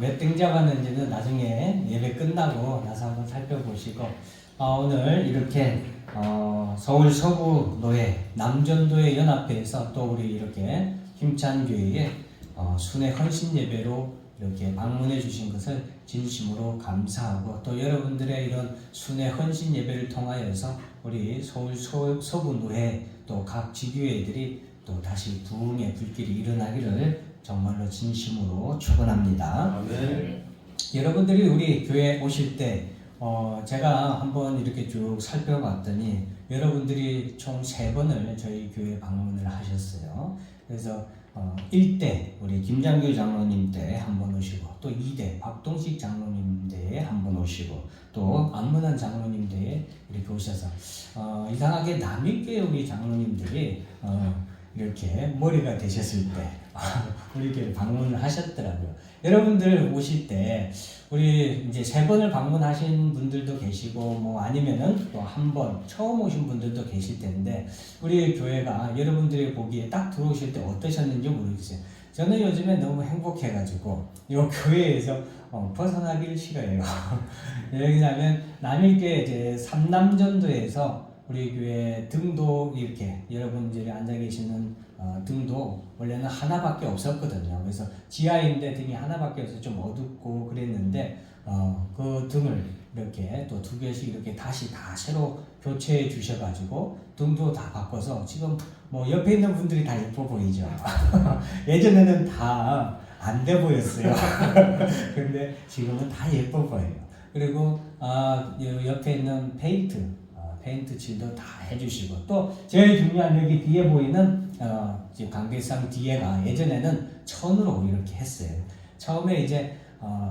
몇 등 잡았는지는 나중에 예배 끝나고 나서 한번 살펴보시고, 오늘 이렇게 서울 서구노회 남전도회 연합회에서 또 우리 이렇게 힘찬 교회에 순회 헌신 예배로 이렇게 방문해 주신 것을 진심으로 감사하고, 또 여러분들의 이런 순회 헌신 예배를 통하여서 우리 서울 서구노회 또 각 지교회들이 또 다시 부흥의 불길이 일어나기를 정말로 진심으로 축원합니다. 아멘. 여러분들이 우리 교회 오실 때 제가 한번 이렇게 쭉 살펴봤더니 여러분들이 총 3번을 저희 교회 방문을 하셨어요. 그래서 1대 우리 김장규 장로님 때 한 번 오시고, 또 2대 박동식 장로님 때에 한 번 오시고, 또 안문환 장로님 때에 이렇게 오셔서 이상하게 남익교회 우리 장로님들이 이렇게 머리가 되셨을 때 우리 교회 방문을 하셨더라고요. 여러분들 오실 때 우리 이제 3번을 방문하신 분들도 계시고, 뭐 아니면은 또 한 번 처음 오신 분들도 계실 텐데, 우리 교회가 여러분들이 보기에 딱 들어오실 때 어떠셨는지 모르겠어요. 저는 요즘에 너무 행복해가지고 이 교회에서 벗어나기를 싫어해요. 왜냐하면 남일교회 이제 삼남전도에서 우리 교회 등도 이렇게 여러분들이 앉아 계시는 등도 원래는 하나밖에 없었거든요. 그래서 지하인데 등이 하나밖에 없어서 좀 어둡고 그랬는데 그 등을 이렇게 또 2개씩 이렇게 다시 다 새로 교체해 주셔가지고 등도 다 바꿔서 지금 뭐 옆에 있는 분들이 다 예뻐 보이죠. 예전에는 다 안 돼 보였어요. 근데 지금은 다 예뻐 보여요. 그리고 옆에 있는 페인트 칠도 다 해주시고, 또 제일 중요한 여기 뒤에 보이는 지금 강대상 뒤에가 예전에는 천으로 이렇게 했어요. 처음에 이제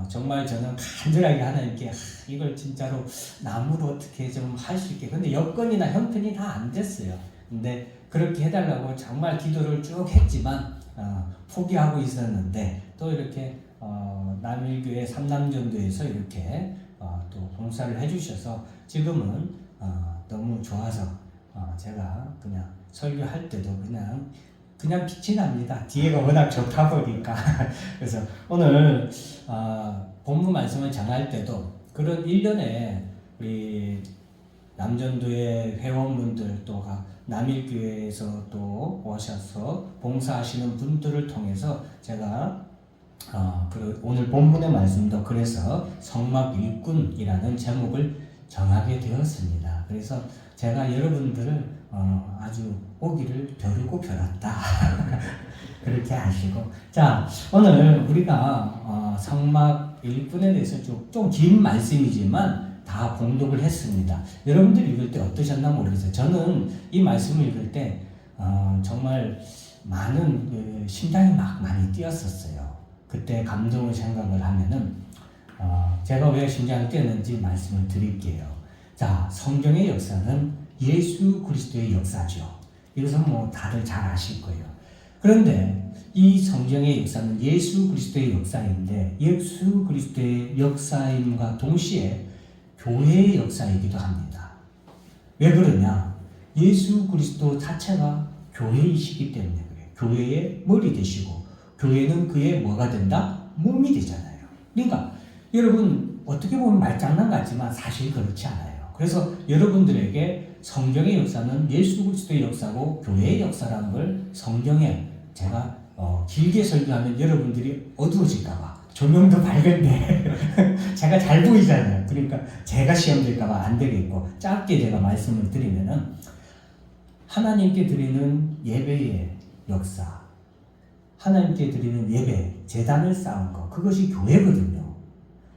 정말 저는 간절하게 하나님께 이걸 진짜로 나무로 어떻게 좀 할 수 있게, 근데 여건이나 형편이 다 안 됐어요. 근데 그렇게 해달라고 정말 기도를 쭉 했지만 포기하고 있었는데, 또 이렇게 남일교회 삼남전도에서 이렇게 또 봉사를 해주셔서 지금은 너무 좋아서 제가 그냥 설교할 때도 그냥 빛이 납니다. 뒤에가 워낙 좋다 보니까. 그래서 오늘 본문 말씀을 전할 때도 그런 일련의 우리 남전도의 회원분들, 또 남일교회에서 또 오셔서 봉사하시는 분들을 통해서 제가 오늘 본문의 말씀도 그래서 성막 일꾼이라는 제목을 정하게 되었습니다. 그래서 제가 여러분들을 아주 오기를 벼르고 벼랐다. 그렇게 아시고, 자, 오늘 우리가 성막 일꾼에 대해서 좀 긴 말씀이지만 다 봉독을 했습니다. 여러분들 읽을 때 어떠셨나 모르겠어요. 저는 이 말씀을 읽을 때 정말 많은 심장이 막 많이 뛰었었어요. 그때 감동을 생각을 하면은 제가 왜 심장이 뛰었는지 말씀을 드릴게요. 자, 성경의 역사는 예수 그리스도의 역사죠. 이것은 뭐 다들 잘 아실 거예요. 그런데 이 성경의 역사는 예수 그리스도의 역사인데, 예수 그리스도의 역사임과 동시에 교회의 역사이기도 합니다. 왜 그러냐? 예수 그리스도 자체가 교회이시기 때문에 그래요. 교회의 머리 되시고, 교회는 그의 뭐가 된다? 몸이 되잖아요. 그러니까 여러분 어떻게 보면 말장난 같지만 사실 그렇지 않아요. 그래서 여러분들에게 성경의 역사는 예수 그리스도의 역사고 교회의 역사라는 걸 성경에 제가 길게 설교하면 여러분들이 어두워질까봐, 조명도 밝은데 제가 잘 보이잖아요. 그러니까 제가 시험 될까봐 안 되겠고, 짧게 제가 말씀을 드리면은 하나님께 드리는 예배의 역사, 하나님께 드리는 예배, 제단을 쌓은 것, 그것이 교회거든요.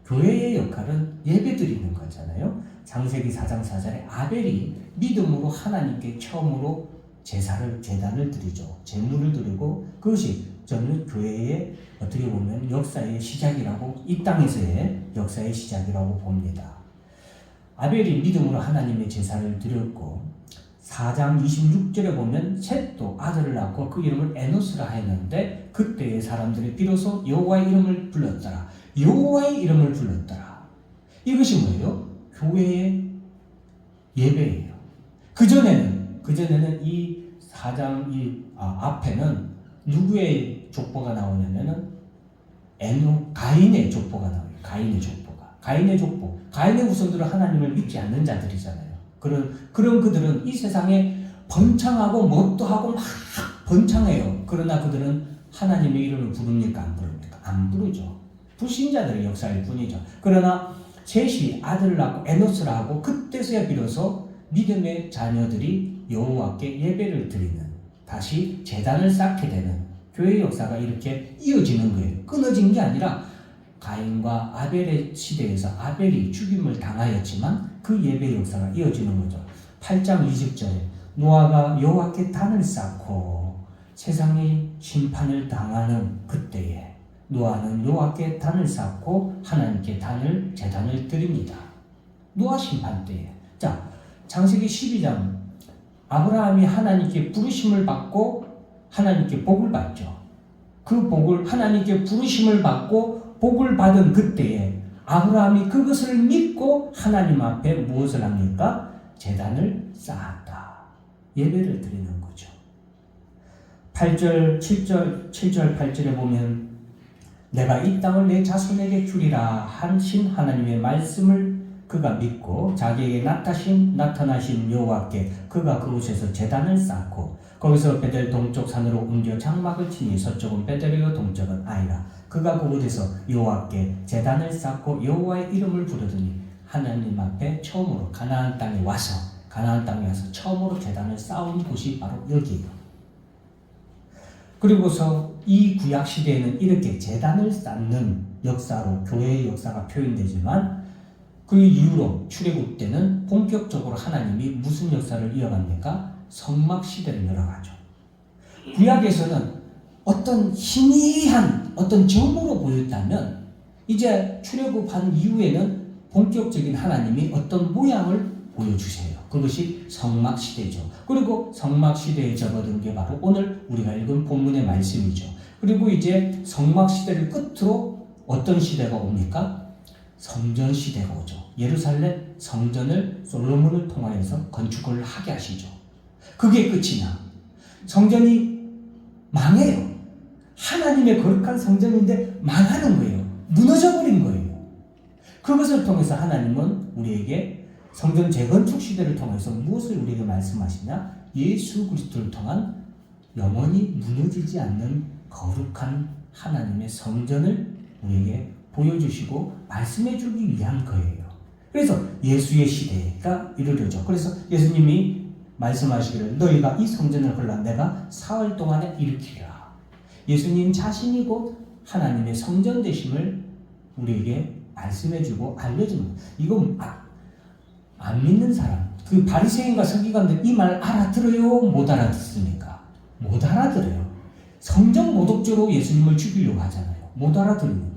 교회의 역할은 예배 드리는 거잖아요. 창세기 4장 4절에 아벨이 믿음으로 하나님께 처음으로 제단을 드리죠. 제물을 드리고, 그것이 저는 교회의 어떻게 보면 역사의 시작이라고, 이 땅에서의 역사의 시작이라고 봅니다. 아벨이 믿음으로 하나님의 제사를 드렸고, 4장 26절에 보면 셋도 아들을 낳고 그 이름을 에노스라 했는데, 그때의 사람들이 비로소 여호와의 이름을 불렀더라. 여호와의 이름을 불렀더라. 이것이 뭐예요? 교회의 예배예요. 그전에는 이 4장 앞에는 누구의 족보가 나오냐면은 가인의 족보가 나와요. 가인의 족보가. 가인의 족보. 가인의 후손들은 하나님을 믿지 않는 자들이잖아요. 그런 그들은 이 세상에 번창하고 뭣도 하고 막 번창해요. 그러나 그들은 하나님의 이름을 부릅니까? 안 부릅니까? 안 부르죠. 불신자들의 역사일 뿐이죠. 그러나 셋이 아들을 낳고 에노스를 하고 그때서야 비로소 믿음의 자녀들이 여호와께 예배를 드리는, 다시 제단을 쌓게 되는 교회의 역사가 이렇게 이어지는 거예요. 끊어진 게 아니라 가인과 아벨의 시대에서 아벨이 죽임을 당하였지만 그 예배 역사가 이어지는 거죠. 8장 20절에 노아가 여호와께 단을 쌓고 세상이 심판을 당하는 그때에 노아는 여호와께 단을 쌓고 하나님께 제단을 드립니다. 노아 심판 때에. 자, 창세기 12장 아브라함이 하나님께 부르심을 받고 하나님께 복을 받죠. 그 복을 하나님께 부르심을 받고 복을 받은 그때에 아브라함이 그것을 믿고 하나님 앞에 무엇을 합니까? 제단을 쌓았다. 예배를 드리는 거죠. 8절, 7절, 8절에 보면 내가 이 땅을 내 자손에게 주리라 하신 하나님의 말씀을 그가 믿고 자기에게 나타나신 여호와께 그가 그곳에서 제단을 쌓고 거기서 베델 동쪽 산으로 옮겨 장막을 치니 서쪽은 베델이요 동쪽은 아이라. 그가 그곳에서 여호와께 제단을 쌓고 여호와의 이름을 부르더니 하나님 앞에 처음으로 가나안 땅에 와서 처음으로 제단을 쌓은 곳이 바로 여기예요. 그리고서 이 구약 시대에는 이렇게 제단을 쌓는 역사로 교회의 역사가 표현되지만 그 이후로 출애굽 때는 본격적으로 하나님이 무슨 역사를 이어갑니까? 성막 시대를 열어가죠. 구약에서는 어떤 희미한 어떤 점으로 보였다면 이제 출애굽한 이후에는 본격적인 하나님이 어떤 모양을 보여주세요. 그것이 성막 시대죠. 그리고 성막 시대에 접어든 게 바로 오늘 우리가 읽은 본문의 말씀이죠. 그리고 이제 성막 시대를 끝으로 어떤 시대가 옵니까? 성전 시대가 오죠. 예루살렘 성전을 솔로몬을 통하여서 건축을 하게 하시죠. 그게 끝이냐? 성전이 망해요. 하나님의 거룩한 성전인데 망하는 거예요. 무너져버린 거예요. 그것을 통해서 하나님은 우리에게 성전 재건축 시대를 통해서 무엇을 우리에게 말씀하시냐? 예수 그리스도를 통한 영원히 무너지지 않는 거룩한 하나님의 성전을 우리에게 보여주시고 말씀해주기 위한 거예요. 그래서 예수의 시대가 이르려죠. 그래서 예수님이 말씀하시기를 너희가 이 성전을 헐라 내가 사흘 동안에 일으키리라. 예수님 자신이 곧 하나님의 성전 되심을 우리에게 말씀해주고 알려주는 거예요. 이거 안 믿는 사람, 그 바리새인과 서기관들 이 말 알아들어요? 못 알아듣습니까? 못 알아들어요. 성전 모독죄로 예수님을 죽이려고 하잖아요. 못 알아들으니까.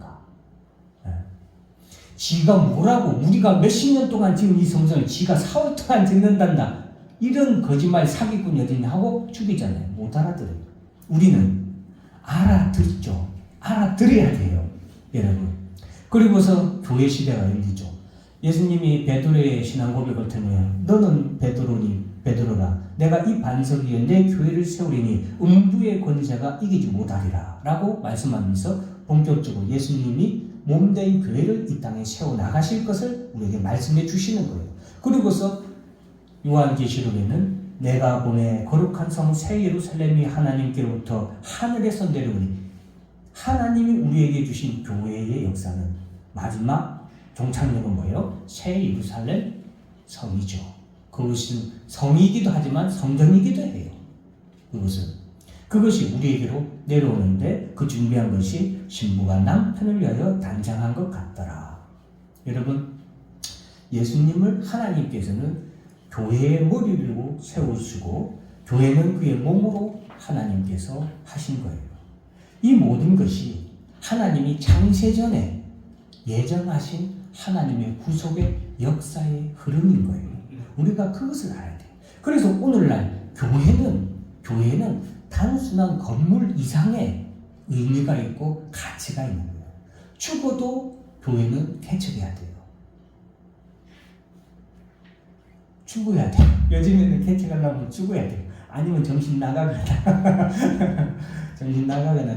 지가 뭐라고 우리가 몇십 년 동안 지은 이 성전을 지가 사흘 동안 짓는단다. 이런 거짓말 사기꾼이 어디냐 하고 죽이잖아요. 못 알아들어요. 우리는 알아듣죠. 알아들어야 돼요. 여러분. 그리고서 교회 시대가 열리죠. 예수님이 베드로의 신앙 고백을 들으면 너는 베드로라 내가 이 반석 위에 내 교회를 세우리니 음부의 권세가 이기지 못하리라 라고 말씀하면서 본격적으로 예수님이 몸된 교회를 이 땅에 세워나가실 것을 우리에게 말씀해 주시는 거예요. 그리고서 요한계시록에는 내가 보내 거룩한 성 새 예루살렘이 하나님께로부터 하늘에서 내려오니 하나님이 우리에게 주신 교회의 역사는 마지막 종착역은 뭐예요? 새 예루살렘 성이죠. 그것은 성이기도 하지만 성전이기도 해요. 그것이 우리에게로 내려오는데 그 준비한 것이 신부가 남편을 위하여 단장한 것 같더라. 여러분, 예수님을 하나님께서는 교회의 머리로 세우시고 교회는 그의 몸으로 하나님께서 하신 거예요. 이 모든 것이 하나님이 창세전에 예정하신 하나님의 구속의 역사의 흐름인 거예요. 우리가 그것을 알아야 돼요. 그래서 오늘날 교회는 단순한 건물 이상의 의미가 있고 가치가 있는 거예요. 죽어도 교회는 개척해야 돼요. 죽어야 돼요. 요즘에는 개척하려면 죽어야 돼요. 아니면 정신 나가거나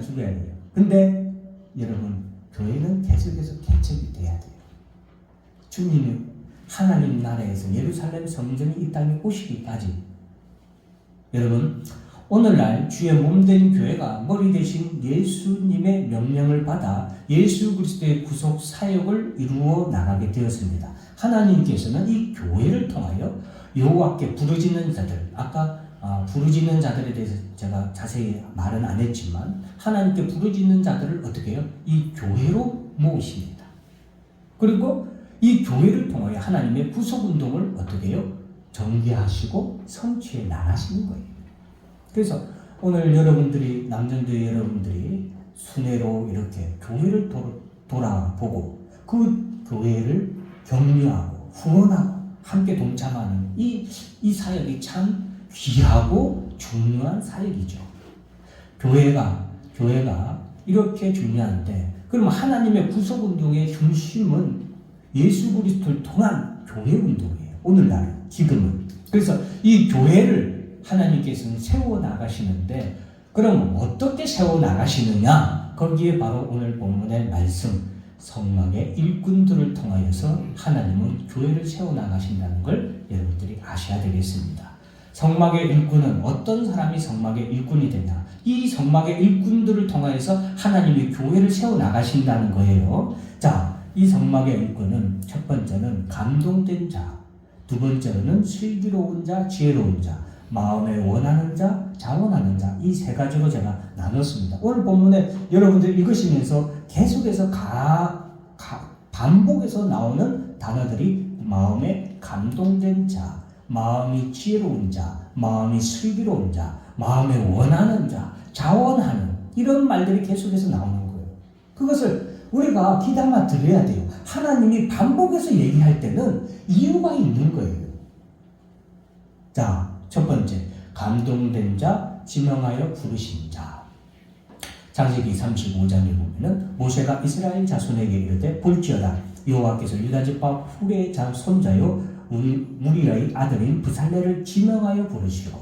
죽어야 돼요. 근데 여러분, 교회는 계속해서 개척이 돼야 돼요. 주님이 하나님 나라에서 예루살렘 성전이 이 땅에 오시기까지 여러분 오늘날 주의 몸된 교회가 머리 대신 예수님의 명령을 받아 예수 그리스도의 구속 사역을 이루어 나가게 되었습니다. 하나님께서는 이 교회를 통하여 여호와께 부르짖는 자들, 아까 부르짖는 자들에 대해서 제가 자세히 말은 안 했지만 하나님께 부르짖는 자들을 어떻게 해요? 이 교회로 모으십니다. 그리고 이 교회를 통하여 하나님의 구속운동을 어떻게 해요? 전개하시고 성취해 나가시는 거예요. 그래서 오늘 여러분들이 남전도의 여러분들이 순회로 이렇게 교회를 돌아보고 그 교회를 격려하고 후원하고 함께 동참하는 이 사역이 참 귀하고 중요한 사역이죠. 교회가 이렇게 중요한데 그러면 하나님의 구속운동의 중심은 예수 그리스도를 통한 교회 운동이에요. 오늘날 지금은. 그래서 이 교회를 하나님께서는 세워나가시는데 그럼 어떻게 세워나가시느냐? 거기에 바로 오늘 본문의 말씀 성막의 일꾼들을 통하여서 하나님은 교회를 세워나가신다는 걸 여러분들이 아셔야 되겠습니다. 성막의 일꾼은 어떤 사람이 성막의 일꾼이 되냐? 이 성막의 일꾼들을 통하여서 하나님이 교회를 세워나가신다는 거예요. 자, 이 성막의 일꾼은 첫 번째는 감동된 자, 두 번째로는 슬기로운 자, 지혜로운 자, 마음에 원하는 자, 자원하는 자, 이 세 가지로 제가 나눴습니다. 오늘 본문에 여러분들이 읽으시면서 계속해서 반복해서 나오는 단어들이 마음에 감동된 자, 마음이 지혜로운 자, 마음이 슬기로운 자, 마음에 원하는 자, 자원하는 이런 말들이 계속해서 나오는 거예요. 그것을 우리가 귀담아 들어야 돼요. 하나님이 반복해서 얘기할 때는 이유가 있는 거예요. 자, 첫 번째, 감동된 자, 지명하여 부르신 자. 창세기 35장에 보면은 모세가 이스라엘 자손에게 이르되 볼지어다 여호와께서 유다지파 훌의 손자요 우리의 아들인 브살레를 지명하여 부르시고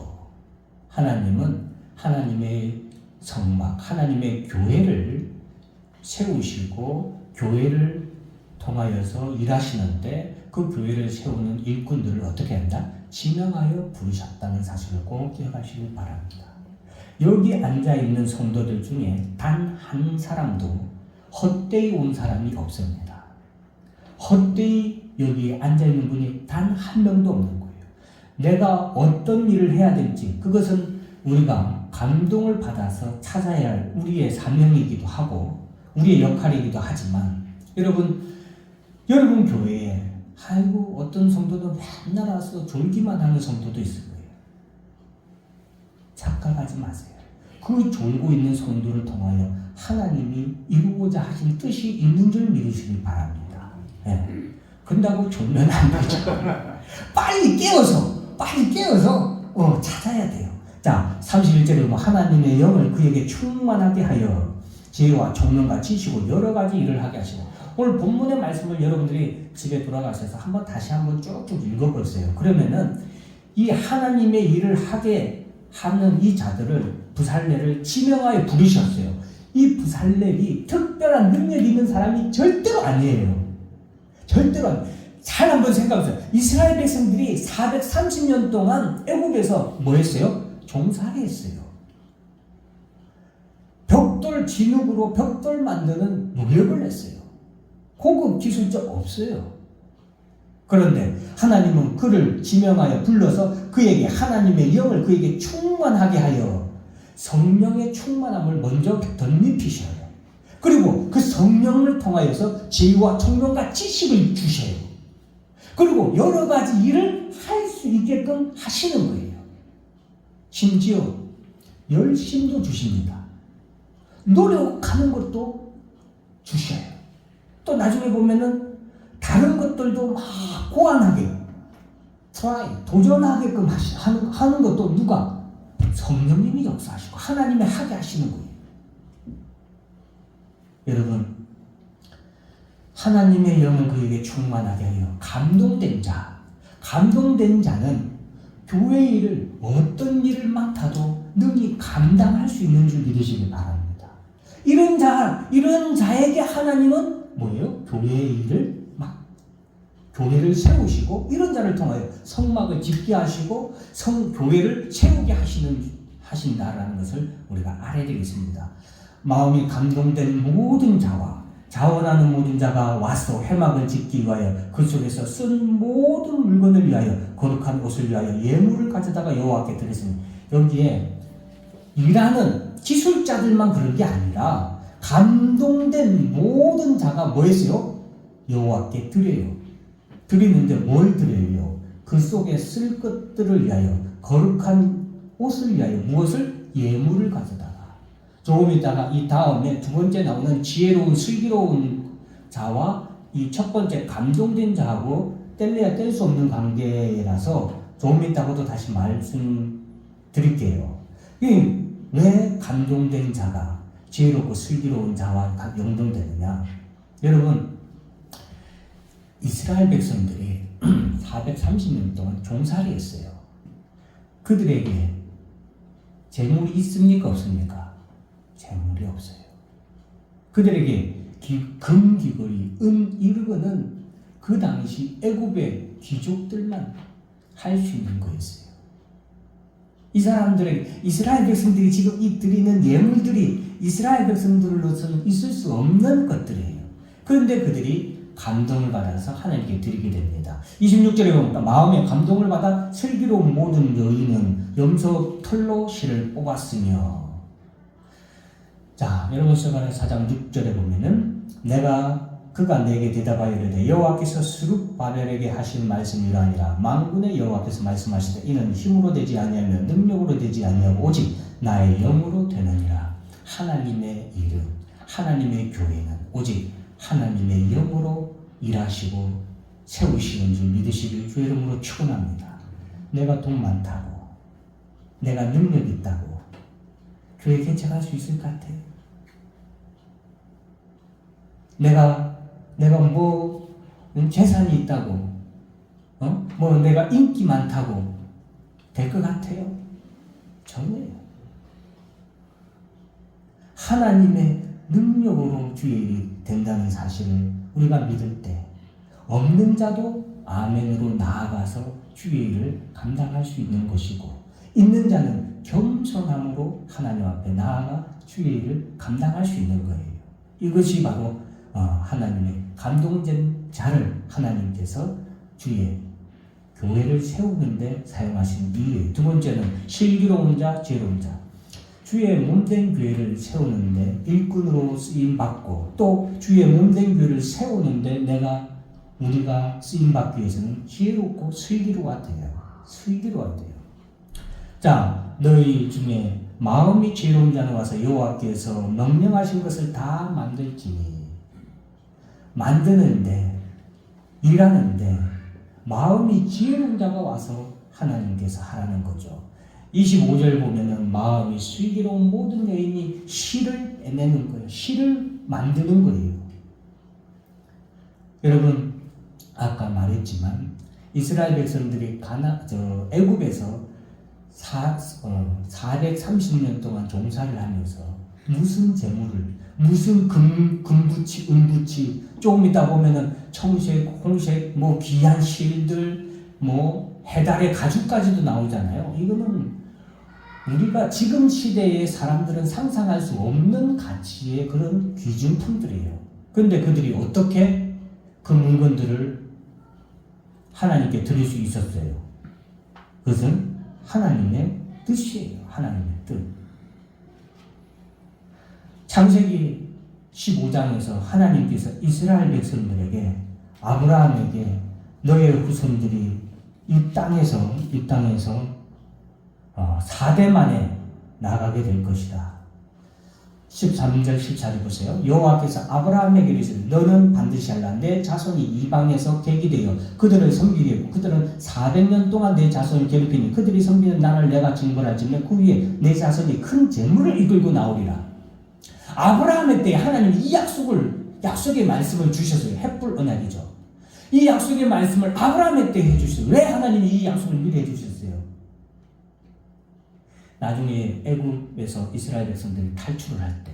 하나님은 하나님의 성막, 하나님의 교회를 세우시고 교회를 통하여서 일하시는데 그 교회를 세우는 일꾼들을 어떻게 한다? 지명하여 부르셨다는 사실을 꼭 기억하시길 바랍니다. 여기 앉아있는 성도들 중에 단 한 사람도 헛되이 온 사람이 없습니다. 헛되이 여기 앉아있는 분이 단 한 명도 없는 거예요. 내가 어떤 일을 해야 될지 그것은 우리가 감동을 받아서 찾아야 할 우리의 사명이기도 하고 우리의 역할이기도 하지만 여러분 교회에 아이고 어떤 성도도 맨날 와서 졸기만 하는 성도도 있을 거예요. 착각하지 마세요. 그 졸고 있는 성도를 통하여 하나님이 이루고자 하신 뜻이 있는 줄 믿으시기 바랍니다. 네. 그런다고 졸면 안 되죠. 빨리 깨어서 찾아야 돼요. 자, 31절에 하나님의 영을 그에게 충만하게 하여 지혜와 총명과 지식으로 여러 가지 일을 하게 하시고 오늘 본문의 말씀을 여러분들이 집에 돌아가셔서 다시 한번 쭉쭉 읽어보세요. 그러면은 이 하나님의 일을 하게 하는 이 자들을 브살레를 지명하여 부르셨어요. 이 브살렐이 특별한 능력이 있는 사람이 절대로 아니에요. 절대로 아니에요. 잘 한번 생각해보세요. 이스라엘 백성들이 430년 동안 애국에서 뭐 했어요? 종살이 했어요. 벽돌 진흙으로 벽돌 만드는 노력을 했어요. 고급 기술적 없어요. 그런데 하나님은 그를 지명하여 불러서 그에게 하나님의 영을 그에게 충만하게 하여 성령의 충만함을 먼저 덧입히셔요. 그리고 그 성령을 통하여서 지혜와 총명과 지식을 주셔요. 그리고 여러 가지 일을 할 수 있게끔 하시는 거예요. 심지어 열심도 주십니다. 노력하는 것도 주셔요. 또 나중에 보면은 다른 것들도 막 고안하게 도전하게끔 하는 것도 누가? 성령님이 역사하시고 하나님이 하게 하시는 거예요. 여러분, 하나님의 영을 그에게 충만하게 하여 감동된 자는 교회 일을 어떤 일을 맡아도 능히 감당할 수 있는 줄 믿으시기 바랍니다. 이런 자 이런 자에게 하나님은 뭐예요? 교회의 일을 교회를 세우시고 이런 자를 통하여 성막을 짓게 하시고 교회를 세우게 하신다라는 것을 우리가 알아야 되겠습니다. 마음이 감동된 모든 자와 자원하는 모든 자가 와서 회막을 짓기 위하여 그 속에서 쓴 모든 물건을 위하여 거룩한 옷을 위하여 예물을 가져다가 여호와께 드렸으니, 여기에 일하는 기술자들만 그런 게 아니라 감동된 모든 자가 뭐 했어요? 여호와께 드려요. 드리는데 뭘 드려요? 그 속에 쓸 것들을 위하여, 거룩한 옷을 위하여 무엇을? 예물을 가져다가. 조금 있다가 이 다음에 두 번째 나오는 지혜로운 슬기로운 자와 이 첫 번째 감동된 자하고 뗄래야 뗄 수 없는 관계라서 조금 있다가도 다시 말씀드릴게요. 왜 감동된 자가 지혜롭고 슬기로운 자와 연동되느냐? 여러분, 이스라엘 백성들이 430년 동안 종살이 했어요. 그들에게 재물이 있습니까? 없습니까? 재물이 없어요. 그들에게 금, 귀걸이, 은, 이르거는 그 당시 애굽의 귀족들만 할 수 있는 거였어요. 이 사람들에게, 이스라엘 백성들이 지금 이 드리는 예물들이 이스라엘 백성들로서는 있을 수 없는 것들이에요. 그런데 그들이 감동을 받아서 하나님께 드리게 됩니다. 26절에 보니까 마음에 감동을 받아 슬기로운 모든 여인은 염소 털로 실을 뽑았으며. 자, 여러분 서간의 4장 6절에 보면은 그가 내게 대답하여 이르되 여호와께서 스룹바벨에게 하신 말씀이 이러하니라. 만군의 여호와께서 말씀하시되 이는 힘으로 되지 아니하며 능력으로 되지 아니하고 오직 나의 영으로 되느니라. 하나님의 일은, 하나님의 교회는 오직 하나님의 영으로 일하시고 세우시는 줄 믿으시길 주의 이름으로 축원합니다. 내가 돈 많다고, 내가 능력 있다고 교회 개척할 수 있을 것 같아요? 내가 뭐 재산이 있다고, 뭐 내가 인기 많다고 될 것 같아요? 전혀요. 하나님의 능력으로 주의 일이 된다는 사실을 우리가 믿을 때 없는 자도 아멘으로 나아가서 주의 일을 감당할 수 있는 것이고, 있는 자는 겸손함으로 하나님 앞에 나아가 주의 일을 감당할 수 있는 거예요. 이것이 바로 하나님의 감동된 자를 하나님께서 주의 교회를 세우는데 사용하시는 이유예요. 두 번째는 슬기로운 자, 지혜로운 자. 주의 몸된 교회를 세우는데 일꾼으로 쓰임받고, 또 주의 몸된 교회를 세우는데 우리가 쓰임받기 위해서는 지혜롭고 슬기로워야 돼요. 슬기로워야 돼요. 자, 너희 중에 마음이 지혜로운 자는 와서 여호와께서 명령하신 것을 다 만들지니. 만드는데, 일하는데 마음이 지혜로운 자가 와서 하나님께서 하라는 거죠. 25절 보면은 마음이 슬기로운 모든 여인이 실을 빼내는 거예요. 실을 만드는 거예요. 여러분, 아까 말했지만 이스라엘 백성들이 애굽에서 430년 동안 종살이를 하면서 무슨 재물을, 무슨 금부치, 은부치, 조금 있다 보면은 청색, 홍색, 뭐 귀한 실들, 뭐 해달의 가죽까지도 나오잖아요. 이거는 우리가 지금 시대의 사람들은 상상할 수 없는 가치의 그런 귀중품들이에요. 그런데 그들이 어떻게 그 물건들을 하나님께 드릴 수 있었어요? 그것은 하나님의 뜻이에요. 하나님의 뜻. 창세기 15장에서 하나님께서 이스라엘 백성들에게, 아브라함에게 너의 후손들이 이 땅에서 4대 만에 나가게 될 것이다. 13절 14절 보세요. 여호와께서 아브라함에게 이르시되 너는 반드시 알라. 내 자손이 이방에서 객이 되어 그들을 섬기겠고 그들은 400년 동안 내 자손을 괴롭히니 그들이 섬기는 나를 내가 징벌할지며 그 위에 내 자손이 큰 재물을 이끌고 나오리라. 아브라함의 때에 하나님이 이 약속의 말씀을 주셨어요. 햇불 언약이죠. 이 약속의 말씀을 아브라함의 때에 해주셨어요. 왜 하나님이 이 약속을 미리 해주셨어요? 나중에 애굽에서 이스라엘 백성들이 탈출을 할 때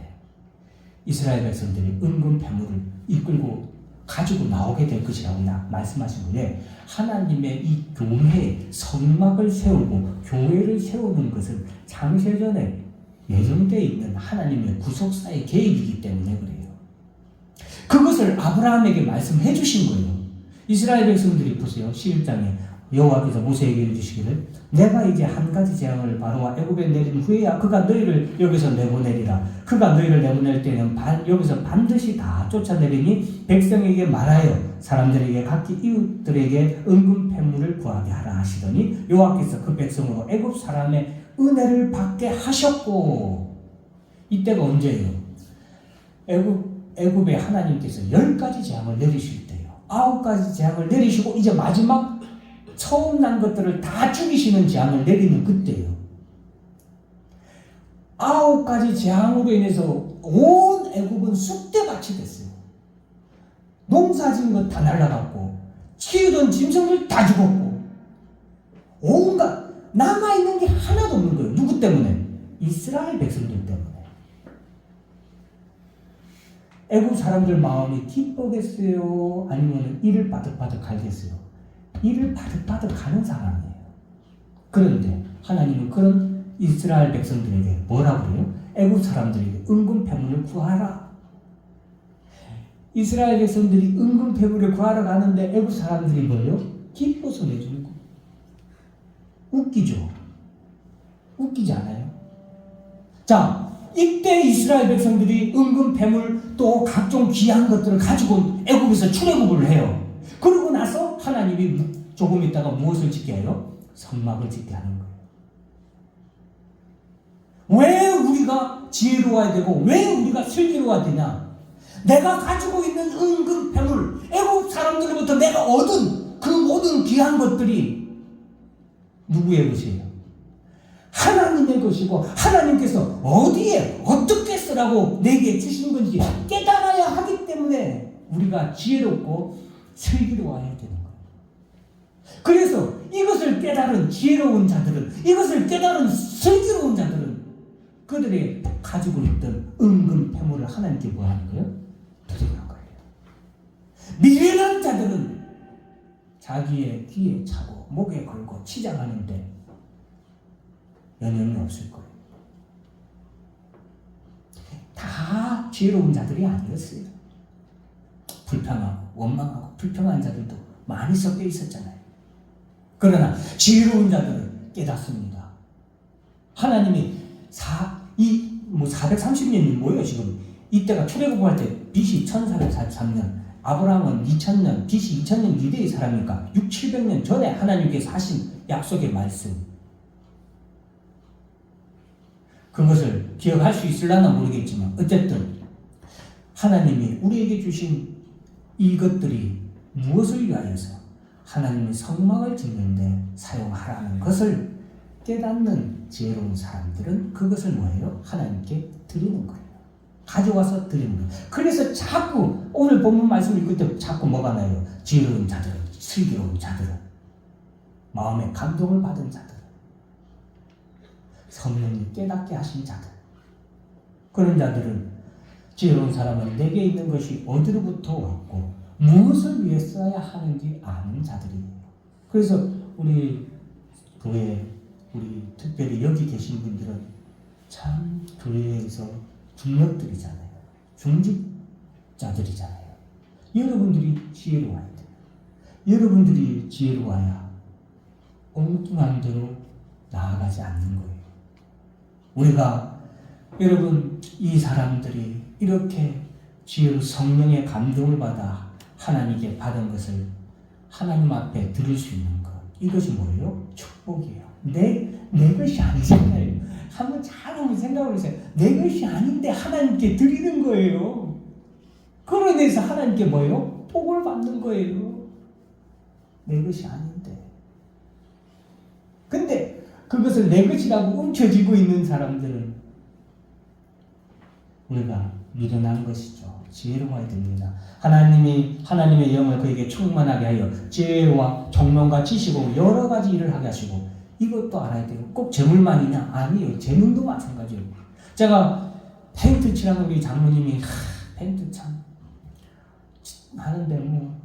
이스라엘 백성들이 은근 패물을 이끌고 가지고 나오게 될 것이라고 말씀하신 거예요. 하나님의 이 교회에 성막을 세우고 교회를 세우는 것은 창세전에 예정되어 있는 하나님의 구속사의 계획이기 때문에 그래요. 그것을 아브라함에게 말씀해 주신 거예요. 이스라엘 백성들이 보세요. 11장에 여호와께서 모세에게 이르시기를 내가 이제 한 가지 재앙을 바로와 애굽에 내린 후에야 그가 너희를 여기서 내보내리라. 그가 너희를 내보낼 때는 여기서 반드시 다 쫓아내리니 백성에게 말하여 사람들에게 각기 이웃들에게 은금 패물을 구하게 하라 하시더니 여호와께서 그 백성으로 애굽 사람의 은혜를 받게 하셨고. 이때가 언제예요? 애굽에 하나님께서 10가지 재앙을 내리실 때예요. 9가지 재앙을 내리시고 이제 마지막 처음 난 것들을 다 죽이시는 재앙을 내리는 그때예요. 9가지 재앙으로 인해서 온 애굽은 쑥대밭이 됐어요. 농사진 것 다 날라갔고 키우던 짐승들 다 죽었고 온갖 남아있는 게 하나도 없는 거예요. 누구 때문에? 이스라엘 백성들 때문에. 애굽 사람들 마음이 기쁘겠어요? 아니면 이를 바득바득 갈겠어요? 이를 바득바득 가는 사람이에요. 그런데 하나님은 그런 이스라엘 백성들에게 뭐라고 그래요? 애굽 사람들에게 은금 패물을 구하라. 이스라엘 백성들이 은금 패물을 구하러 가는데 애굽 사람들이 뭐예요? 기뻐서 내주는 거. 웃기죠? 웃기지 않아요? 자, 이때 이스라엘 백성들이 은금 패물 또 각종 귀한 것들을 가지고 애굽에서 출애굽을 해요. 그러고 나서 하나님이 조금 있다가 무엇을 짓게 해요? 성막을 짓게 하는 거예요. 왜 우리가 지혜로워야 되고 왜 우리가 슬기로워야 되냐? 내가 가지고 있는 은금 패물, 애굽 사람들로부터 내가 얻은 그 모든 귀한 것들이 누구의 것이에요? 하나님의 것이고 하나님께서 어디에 어떻게 쓰라고 내게 주신 건지 깨달아야 하기 때문에 우리가 지혜롭고 슬기로워야 되는 거예요. 그래서 이것을 깨달은 지혜로운 자들은, 이것을 깨달은 슬기로운 자들은 그들이 가지고 있던 은근 패물을 하나님께 뭐 하는 거예요? 드리는 거예요. 미련한 자들은 자기의 귀에 차고 목에 걸고 치장하는데 연연이 없을 거예요. 다 지혜로운 자들이 아니었어요. 불평하고 원망하고 불평한 자들도 많이 섞여 있었잖아요. 그러나 지혜로운 자들은 깨닫습니다. 하나님이 430년이 뭐예요 지금? 이때가 출애굽할 때 BC 1443년, 아브라함은 2000년, BC 2000년 이대의 사람이니까 600-700년 전에 하나님께서 하신 약속의 말씀, 그것을 기억할 수 있을려나 모르겠지만 어쨌든 하나님이 우리에게 주신 이것들이 무엇을 위하여서 하나님의 성막을 짓는데 사용하라는 것을 깨닫는 지혜로운 사람들은 그것을 뭐예요? 하나님께 드리는 거예요. 가져와서 드리는 거예요. 그래서 자꾸 오늘 본문 말씀 읽을 때 자꾸 뭐가 나요? 지혜로운 자들은, 슬기로운 자들은, 마음에 감동을 받은 자들, 성령이 깨닫게 하신 자들, 그런 자들은 지혜로운 사람은 내게 있는 것이 어디로부터 왔고 무엇을 위해 써야 하는지 아는 자들이에요. 그래서 우리 교회, 우리 특별히 여기 계신 분들은 참 교회에서 중력들이잖아요. 중직자들이잖아요. 여러분들이 지혜로워야 돼요. 여러분들이 지혜로워야 엉뚱한 대로 나아가지 않는 거예요. 우리가 여러분 이 사람들이 이렇게 지혜로 성령의 감동을 받아 하나님께 받은 것을 하나님 앞에 드릴 수 있는 것, 이것이 뭐예요? 축복이에요. 내 것이 아니잖아요. 한번 생각을 해보세요. 내 것이 아닌데 하나님께 드리는 거예요. 그로 인해서 하나님께 뭐예요? 복을 받는 거예요. 내 것이 아닌데. 근데 그것을 내 것이라고 움켜쥐고 있는 사람들은 우리가 미련한 것이죠. 지혜로워야 됩니다. 하나님의 영을 그에게 충만하게 하여 지혜와 총명과 지식으로 여러 가지 일을 하게 하시고, 이것도 알아야 돼요. 꼭 재물만이냐? 아니에요. 재능도 마찬가지예요. 제가 페인트 칠하는 우리 장모님이 페인트 참 하는데 뭐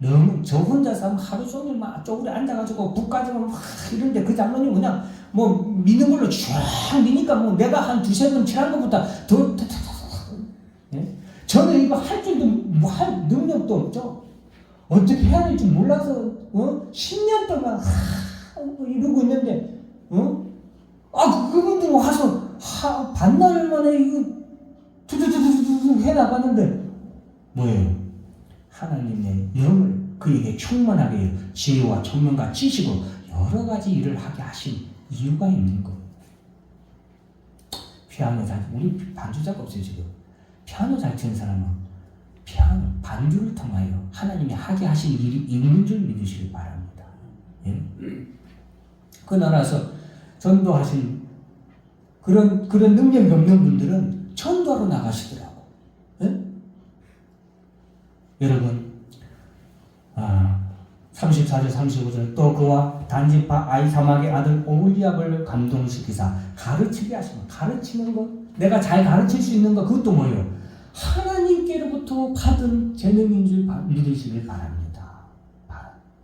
너무 저 혼자서 하루 종일 막 쪼그려 앉아가지고 북 가지고 막 이런데 그 장모님 그냥 뭐 미는 걸로 쫙 미니까 뭐 내가 한 두세 번 칠한 것보다 더 예? 저는 이거 할 줄도 뭐 할 능력도 없죠. 어떻게 해야 될지 몰라서 10년 동안 이러고 있는데 그분들 와서 반나절 만에 이거 두두두두두 해나가는데 뭐예요? 하나님의 영을 그에게 충만하게 지혜와 총명과 지식으로 여러 가지 일을 하게 하신 이유가 있는 거예요. 피아노 우리 반주자가 없어요 지금. 피아노 잘 치는 사람은 피아노 반주를 통하여 하나님이 하게 하신 일이 있는 줄 믿으시기 바랍니다. 예? 그 나라에서 전도하신 그런 능력이 없는 분들은 전도하러 나가시더라고. 예? 여러분 34절 35절 또 그와 단지파 아이사막의 아들 오홀리압을 감동시키사 가르치게 하시면 가르치는 것 내가 잘 가르칠 수 있는 것 그것도 뭐예요? 하나님께로부터 받은 재능인 줄 믿으시길 바랍니다.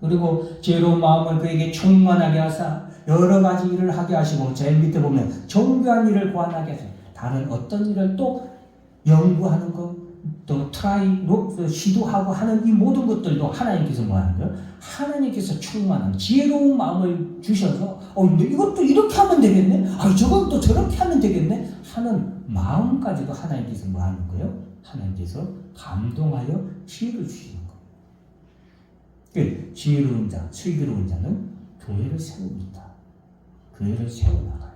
그리고 지혜로운 마음을 그에게 충만하게 하사 여러 가지 일을 하게 하시고 제일 밑에 보면 정교한 일을 고안하게 하시고 다른 어떤 일을 또 연구하는 것 또 시도하고 하는 이 모든 것들도 하나님께서 뭐 하는 거예요? 하나님께서 충만한 지혜로운 마음을 주셔서 이것도 이렇게 하면 되겠네? 저건 또 저렇게 하면 되겠네? 하는 마음까지도 하나님께서 뭐 하는 거예요? 하나님께서 감동하여 지혜를 주시는 거예요. 지혜로운 자, 슬기로운 자는 교회를 세웁니다. 교회를 세워나가요.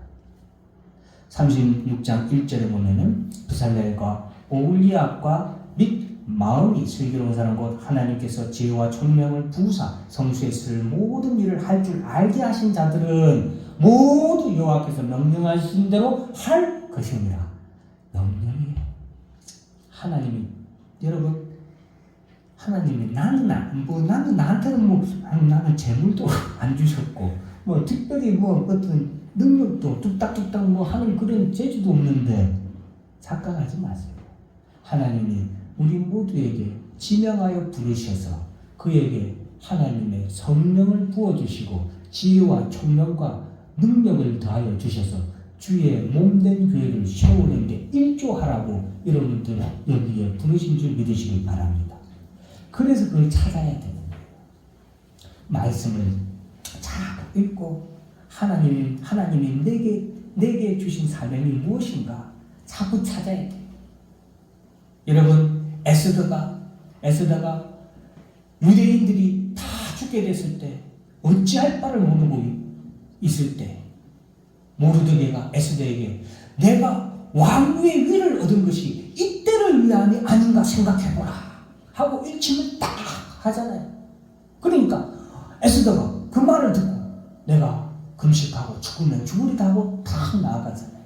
36장 1절에 보면은 부살렐과 오홀리압과 및 마음이 슬기로운 사람 곧 하나님께서 지혜와 총명을 부사 성수에 쓸 모든 일을 할 줄 알게 하신 자들은 모두 여호와께서 명령하신 대로 할 것이니라. 명령이에요. 하나님이 여러분 하나님이 나는 나한테는 나는 재물도 안 주셨고 특별히 어떤 능력도 뚝딱뚝딱 하는 그런 재주도 없는데 착각하지 마세요. 하나님이 우리 모두에게 지명하여 부르셔서 그에게 하나님의 성령을 부어주시고 지혜와 총명과 능력을 더하여 주셔서 주의 몸된 교회를 세우는 데 일조하라고 여러분들 여기에 부르신 줄 믿으시기 바랍니다. 그래서 그걸 찾아야 되는 거예요. 말씀을 잘 읽고 하나님이 내게 주신 사명이 무엇인가 자꾸 찾아야 돼요. 여러분 에스더가 유대인들이 다 죽게 됐을 때 어찌할 바를 모르고 있을 때 모르드게가 에스더에게 내가 왕위의 위를 얻은 것이 이때를 위함이 아닌가 생각해보라 하고 일침을 딱 하잖아요. 그러니까 에스더가 그 말을 듣고 내가 금식하고 죽으면 죽으리다 하고 딱 나아가잖아요.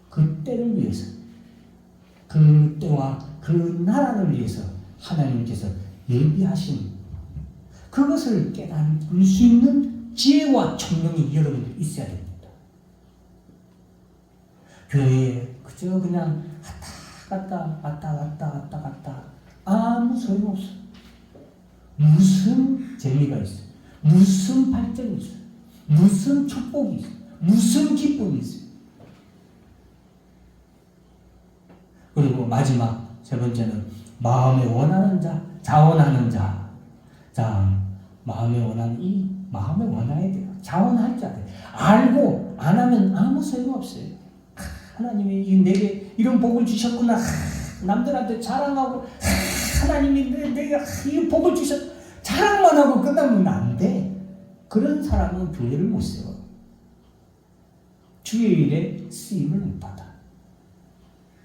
그 때를 위해서 그 때와 그 나라를 위해서 하나님께서 예비하신 그것을 깨달을 수 있는 지혜와 총명이 여러분들 있어야 됩니다. 교회에 그저 그냥 왔다 갔다 아무 소용없어. 무슨 재미가 있어? 무슨 발전이 있어? 무슨 축복이 있어? 무슨 기쁨이 있어? 그리고 마지막 세 번째는 마음에 원하는 자, 자원하는 자. 자, 마음에 원해야 돼요. 자원할 자들. 알고 안 하면 아무 소용 없어요. 하나님이 내게 이런 복을 주셨구나. 남들한테 자랑하고 하나님이 내가 이 복을 주셨. 자랑만 하고 끝나면 안 돼. 그런 사람은 교회를 못 세워. 주의 일에 쓰임을 못 받아.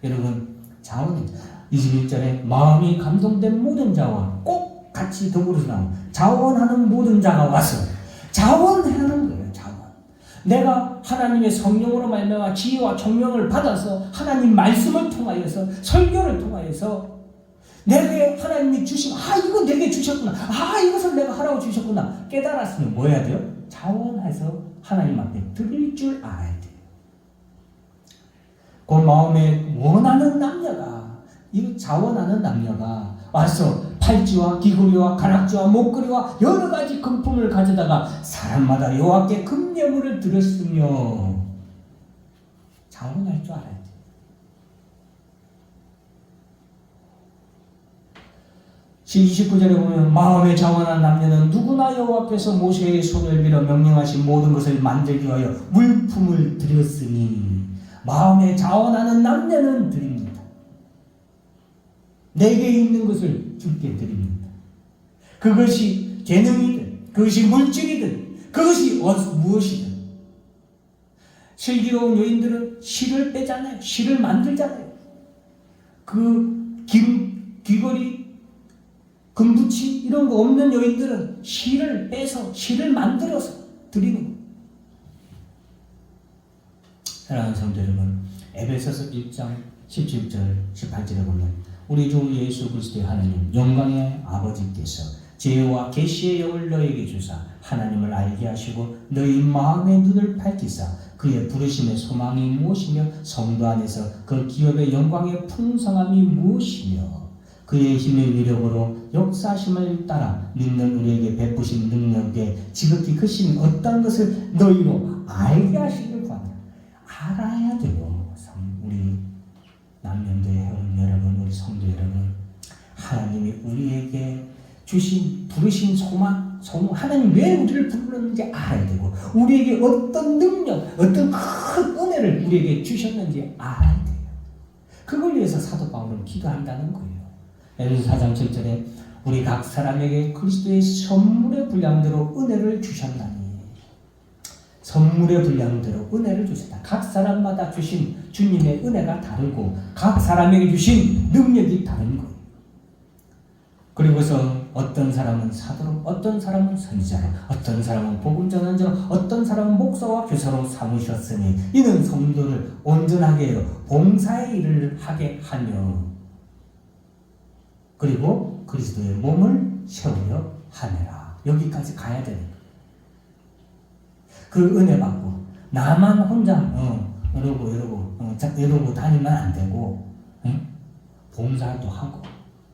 여러분 자원은 21절에 마음이 감동된 모든 자와 꼭 같이 더불어서 나오고 자원하는 모든 자가 와서 자원하는 거예요. 자원. 내가 하나님의 성령으로 말미암아 지혜와 총명을 받아서 하나님 말씀을 통하여서 설교를 통하여서 내게 하나님이 주신 이거 내게 주셨구나. 이것을 내가 하라고 주셨구나. 깨달았으면 뭐 해야 돼요? 자원해서 하나님 앞에 드릴 줄 알아야 돼요. 그 마음에 원하는 남녀가, 이 자원하는 남녀가 와서 팔찌와 귀걸이와 가락지와 목걸이와 여러 가지 금품을 가져다가 사람마다 여호와께 금예물을 드렸으며, 자원할 줄 알아야 돼. 시 29절에 보면 마음에 자원한 남녀는 누구나 여호와께서 모세의 손을 빌어 명령하신 모든 것을 만들기 위하여 물품을 드렸으니, 마음에 자원하는 남녀는 드립니다. 내게 있는 것을 주께 드립니다. 그것이 재능이든 그것이 물질이든 그것이 무엇이든. 슬기로운 여인들은 실을 빼잖아요. 실을 만들잖아요. 그 귀걸이, 금붙이 이런 거 없는 여인들은 실을 빼서 실을 만들어서 드리는 거예요. 사랑하는 성도 여러분, 에베소서 1장 17절 18절에 보면 우리 주 예수 그리스도의 하나님 영광의 아버지께서 지혜와 계시의 영을 너에게 주사 하나님을 알게 하시고 너희 마음의 눈을 밝히사 그의 부르심의 소망이 무엇이며 성도 안에서 그 기업의 영광의 풍성함이 무엇이며 그의 힘의 위력으로 역사심을 따라 믿는 우리에게 베푸신 능력에 지극히 크신 어떤 것을 너희로 알게 하시길 구합니다. 알아야 돼요. 우리 남녀대 회원 여러분, 우리 성도 여러분, 하나님이 우리에게 주신 부르신 소망, 하나님 왜 우리를 부르는지 알아야 되고, 우리에게 어떤 능력, 어떤 큰 은혜를 우리에게 주셨는지 알아야 돼요. 그걸 위해서 사도 바울은 기도한다는 거예요. 에베소 4장 7절에 우리 각 사람에게 그리스도의 선물의 분량대로 은혜를 주셨나니, 선물의 분량대로 은혜를 주셨다. 각 사람마다 주신 주님의 은혜가 다르고 각 사람에게 주신 능력이 다른 거예요. 그리고서 어떤 사람은 사도로, 어떤 사람은 선지자로, 어떤 사람은 복음 전환자로, 어떤 사람은 목사와 교사로 삼으셨으니 이는 성도를 온전하게 하여 봉사의 일을 하게 하며 그리고 그리스도의 몸을 세우려 하느라. 여기까지 가야 되는 거예요. 그 은혜 받고 나만 혼자 이러고 다니면 안 되고, 봉사도 하고,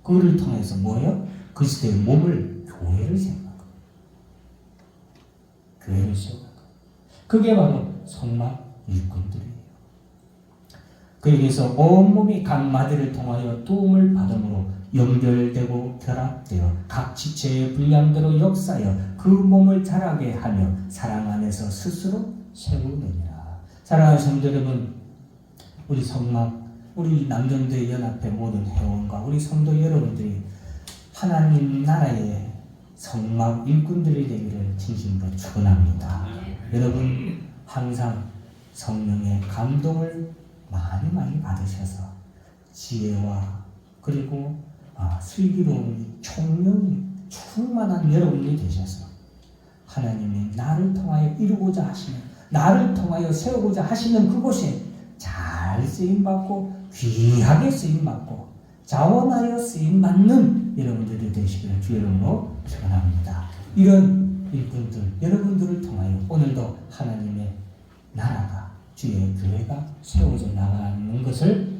그를 통해서 뭐예요? 그리스도의 몸을, 교회를 세우는 거예요. 교회를 세우는 거예요. 그게 바로 성막 일꾼들이에요. 그에게서 온몸이 각 마디를 통하여 도움을 받음으로 연결되고 결합되어 각 지체의 분량대로 역사하여 그 몸을 자라게 하며 사랑 안에서 스스로 세우느니라. 사랑하는 성도 여러분, 우리 성막, 우리 남정대 연합회 모든 회원과 우리 성도 여러분들이 하나님 나라의 성막 일꾼들이 되기를 진심으로 축원합니다. 여러분 항상 성령의 감동을 많이 받으셔서 지혜와 그리고 슬기로운 총명이 충만한 여러분이 되셔서 하나님이 나를 통하여 이루고자 하시는, 나를 통하여 세우고자 하시는 그곳에 잘 쓰임받고 귀하게 쓰임받고 자원하여 쓰임받는 여러분들이 되시기를 주의 이름으로 축원합니다. 이런 일꾼들, 여러분들을 통하여 오늘도 하나님의 나라가, 주의 교회가 세워져 나가는 것을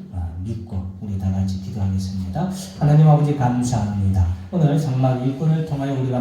믿고 우리 다 같이 기도하겠습니다. 하나님 아버지 감사합니다. 오늘 성막 일꾼을 통하여 우리가